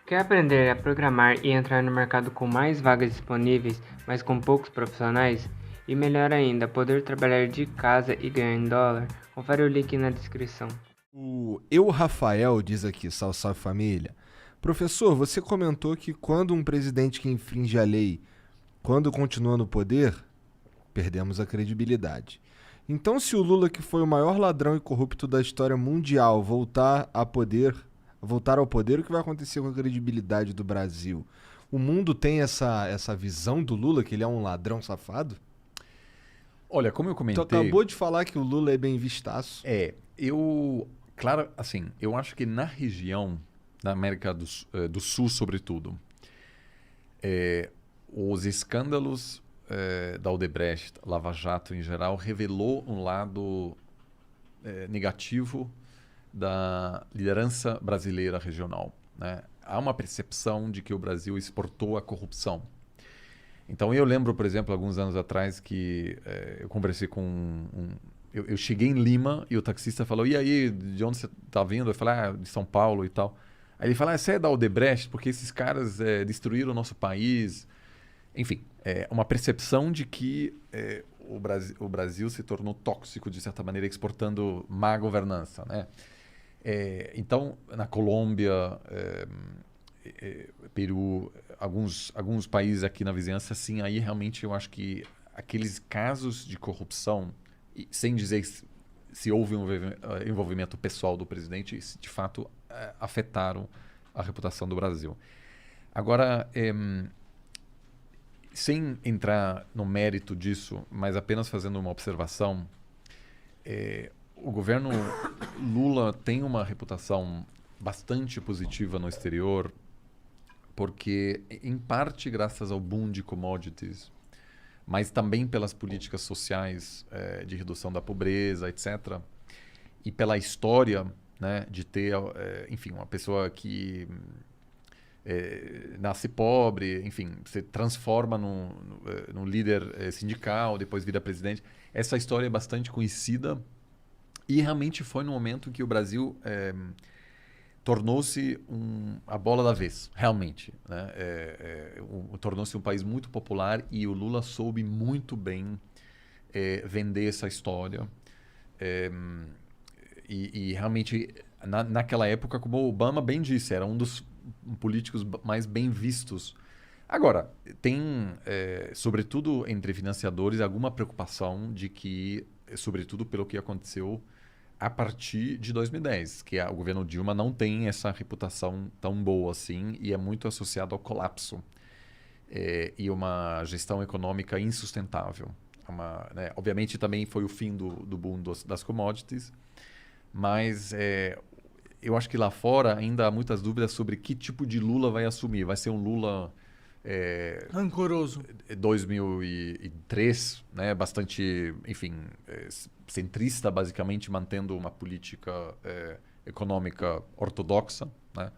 Quer aprender a programar e entrar no mercado com mais vagas disponíveis, mas com poucos profissionais? E melhor ainda, poder trabalhar de casa e ganhar em dólar? Confere o link na descrição. Rafael, diz aqui, salve, salve família. Professor, você comentou que quando um presidente que infringe a lei, quando continua no poder, perdemos a credibilidade. Então, se o Lula, que foi o maior ladrão e corrupto da história mundial, voltar ao poder, o que vai acontecer com a credibilidade do Brasil? O mundo tem essa visão do Lula, que ele é um ladrão safado? Olha, como eu Tu comentei, acabou de falar que o Lula é bem vistaço. claro, assim, eu acho que na região da América do Sul, sobretudo, os escândalos da Odebrecht, Lava Jato em geral, revelou um lado negativo da liderança brasileira regional, né? Há uma percepção de que o Brasil exportou a corrupção. Então eu lembro, por exemplo, alguns anos atrás que eu conversei com eu cheguei em Lima e o taxista falou: "E aí, de onde você está vindo?" Eu falei: "Ah, de São Paulo e tal." Aí ele falou: "Ah, você é da Odebrecht porque esses caras destruíram o nosso país." Enfim, uma percepção de que o Brasil se tornou tóxico de certa maneira, exportando má governança, né? Então, na Colômbia, Peru, alguns países aqui na vizinhança, sim, aí realmente eu acho que aqueles casos de corrupção, e sem dizer se houve um envolvimento pessoal do presidente, de fato afetaram a reputação do Brasil. Agora, sem entrar no mérito disso, mas apenas fazendo uma observação, o governo Lula tem uma reputação bastante positiva no exterior, porque, em parte, graças ao boom de commodities, mas também pelas políticas sociais de redução da pobreza, etc., e pela história, né, de ter, enfim, uma pessoa que nasce pobre, enfim, se transforma num líder sindical, depois vira presidente. Essa história é bastante conhecida e realmente foi no momento em que o Brasil tornou-se a bola da vez, realmente, né? Tornou-se um país muito popular e o Lula soube muito bem vender essa história. E realmente, naquela época, como o Obama bem disse, era um dos políticos mais bem vistos. Agora, tem, sobretudo entre financiadores, alguma preocupação de que, sobretudo pelo que aconteceu a partir de 2010, que o governo Dilma não tem essa reputação tão boa assim e é muito associado ao colapso e uma gestão econômica insustentável. Né, obviamente também foi o fim do boom das commodities, mas eu acho que lá fora ainda há muitas dúvidas sobre que tipo de Lula vai assumir. Vai ser um Lula rancoroso. 2003, né, bastante, enfim, centrista, basicamente mantendo uma política econômica ortodoxa, né?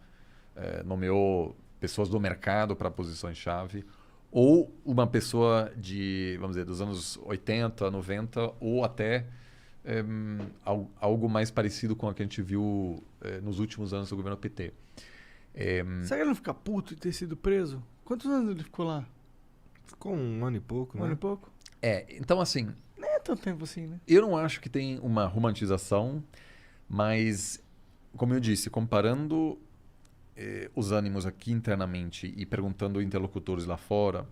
Nomeou pessoas do mercado para posições-chave, ou uma pessoa vamos dizer, dos anos 80, 90, ou até algo mais parecido com o que a gente viu nos últimos anos do governo PT. Será que ele não fica puto de ter sido preso? Quantos anos ele ficou lá? Ficou um ano e pouco, né? Um ano e pouco? Então assim... Nem é tanto tempo assim, né? Eu não acho que tem uma romantização, mas, como eu disse, comparando os ânimos aqui internamente e perguntando interlocutores lá fora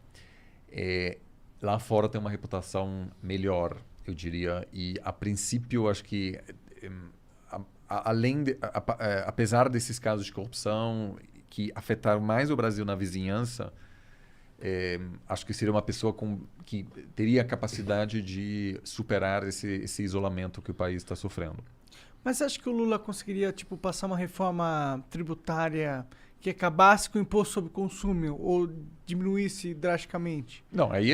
tem uma reputação melhor, eu diria. E, a princípio, acho que, apesar desses casos de corrupção que afetaram mais o Brasil na vizinhança, acho que seria uma pessoa que teria a capacidade de superar esse isolamento que o país está sofrendo. Mas você acha que o Lula conseguiria, tipo, passar uma reforma tributária que acabasse com o imposto sobre consumo ou diminuísse drasticamente? Não, aí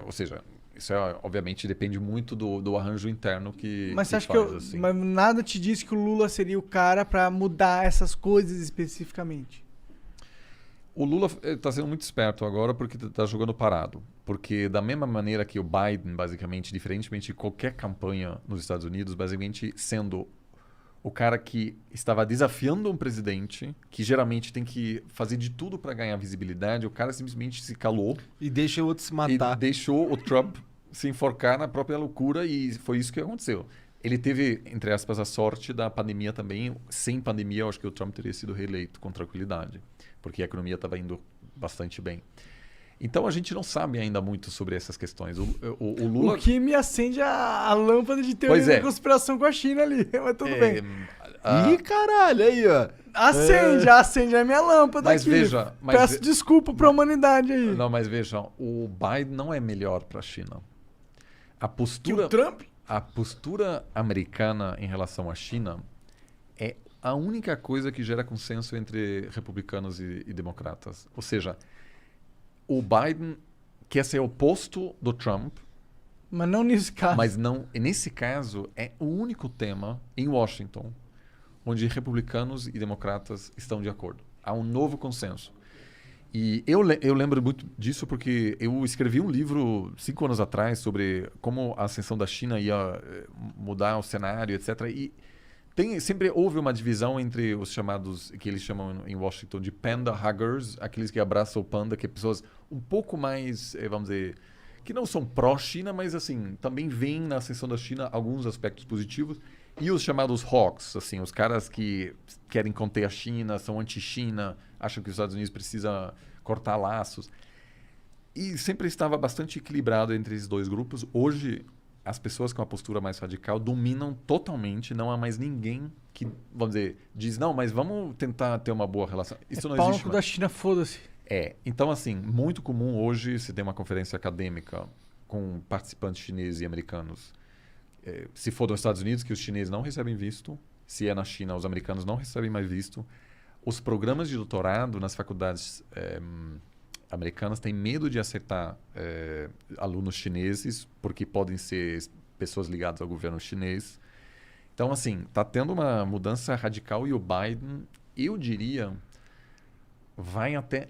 ou seja, isso obviamente depende muito do arranjo interno que Mas você acha faz, que assim. mas nada te diz que o Lula seria o cara para mudar essas coisas especificamente? O Lula está sendo muito esperto agora porque está jogando parado. Porque da mesma maneira que o Biden, basicamente, diferentemente de qualquer campanha nos Estados Unidos, basicamente sendo o cara que estava desafiando um presidente, que geralmente tem que fazer de tudo para ganhar visibilidade, o cara simplesmente se calou E deixa o outro se e matar. deixou o Trump se enforcar na própria loucura e foi isso que aconteceu. Ele teve, entre aspas, a sorte da pandemia também. Sem pandemia, eu acho que o Trump teria sido reeleito com tranquilidade, porque a economia estava indo bastante bem. Então a gente não sabe ainda muito sobre essas questões. O Lula... O que me acende a lâmpada de teoria Pois é. da conspiração com a China ali, mas tudo bem. Ih, caralho, aí, ó. Acende a minha lâmpada Mas aqui. veja, Peço desculpa pra humanidade aí. Não, mas vejam, o Biden não é melhor para a China. A Que postura, o Trump? a postura americana em relação à China é a única coisa que gera consenso entre republicanos e democratas. Ou seja, o Biden quer ser oposto do Trump, Mas não nesse caso. mas não. E nesse caso, é o único tema em Washington onde republicanos e democratas estão de acordo. Há um novo consenso. E eu lembro muito disso porque eu escrevi um livro 5 anos atrás sobre como a ascensão da China ia mudar o cenário, etc. E sempre houve uma divisão entre os chamados, que eles chamam em Washington de panda huggers, aqueles que abraçam o panda, que é pessoas um pouco mais, vamos dizer, que não são pró-China, mas assim, também veem na ascensão da China alguns aspectos positivos. E os chamados hawks, assim, os caras que querem conter a China, são anti-China, acham que os Estados Unidos precisa cortar laços. E sempre estava bastante equilibrado entre esses dois grupos. Hoje, as pessoas com a postura mais radical dominam totalmente. Não há mais ninguém que, vamos dizer, diz, não, mas vamos tentar ter uma boa relação. Isso não Pau no existe cu mais. da China, foda-se. Então, assim, muito comum hoje se ter uma conferência acadêmica com participantes chineses e americanos. Se for dos Estados Unidos, que os chineses não recebem visto. Se é na China, os americanos não recebem mais visto. Os programas de doutorado nas faculdades americanas têm medo de aceitar alunos chineses, porque podem ser pessoas ligadas ao governo chinês. Então, assim, está tendo uma mudança radical e o Biden, eu diria, vai até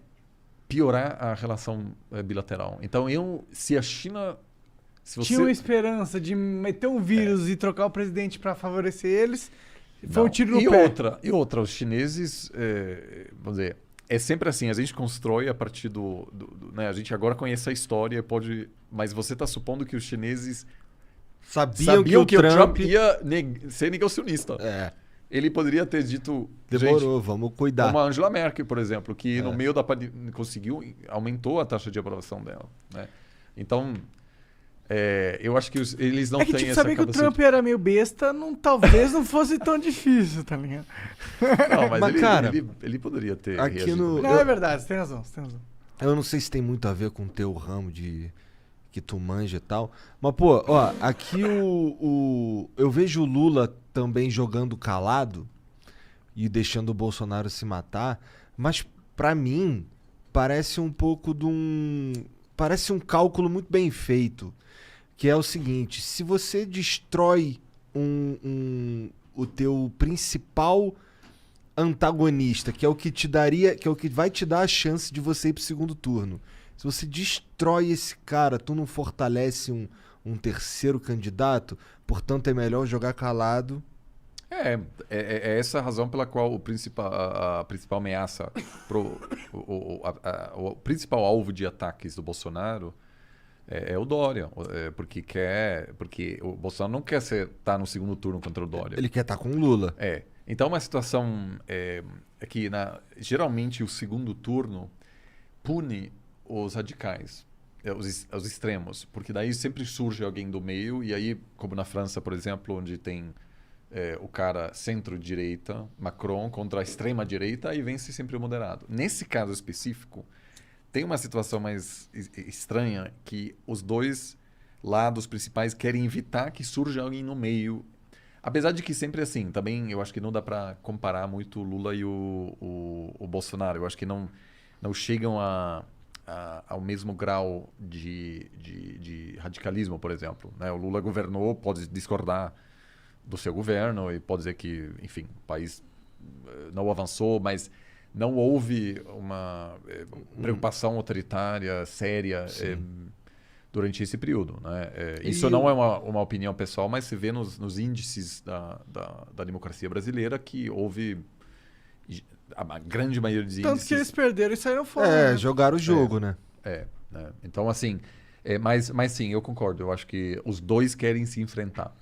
piorar a relação bilateral. Então, se a China... Tinha uma esperança de meter um vírus e trocar o presidente pra favorecer eles. Foi um tiro no pé. E outra, os chineses, vamos dizer, é sempre assim, a gente constrói a partir né, a gente agora conhece a história, mas você está supondo que os chineses Sabiam que o Trump ia ser negacionista. Ele poderia ter dito, Demorou, gente, vamos cuidar. como a Angela Merkel, por exemplo, que no meio da pandemia aumentou a taxa de aprovação dela. Né? Então... eu acho que eles não têm essa saber que o Trump era meio besta, talvez não fosse tão difícil, tá ligado? Não, mas cara, ele poderia ter aqui reagido no- também. Não, é verdade, você tem razão, você tem razão. Eu não sei se tem muito a ver com o teu ramo que tu manja e tal. Mas, pô, ó, aqui eu vejo o Lula também jogando calado e deixando o Bolsonaro se matar, mas pra mim parece um pouco parece um cálculo muito bem feito, que é o seguinte: se você destrói o teu principal antagonista, que é o que vai te dar a chance de você ir pro segundo turno, se você destrói esse cara, tu não fortalece um terceiro candidato, portanto é melhor jogar calado. É essa a razão pela qual a principal ameaça, o principal alvo de ataques do Bolsonaro é o Dória, porque o Bolsonaro não quer estar no segundo turno contra o Dória. Ele quer estar com o Lula. Então uma situação é que geralmente o segundo turno pune os radicais, os extremos, porque daí sempre surge alguém do meio, e aí, como na França, por exemplo, onde tem o cara centro-direita, Macron, contra a extrema-direita, aí vence sempre o moderado. Nesse caso específico, tem uma situação mais estranha, que os dois lados principais querem evitar que surja alguém no meio. Apesar de que sempre assim, também eu acho que não dá para comparar muito o Lula e o Bolsonaro. Eu acho que não chegam ao mesmo grau de radicalismo, por exemplo. Né? O Lula governou, pode discordar do seu governo e pode dizer que, enfim, o país não avançou, mas não houve uma preocupação autoritária séria. durante esse período. Né? Isso E não é uma opinião pessoal, mas se vê nos índices da democracia brasileira que houve a grande maioria dos Tanto índices... que eles perderam e saíram fora. Né? Jogaram o jogo, né? Né? Então, assim, mas sim, eu concordo. Eu acho que os dois querem se enfrentar.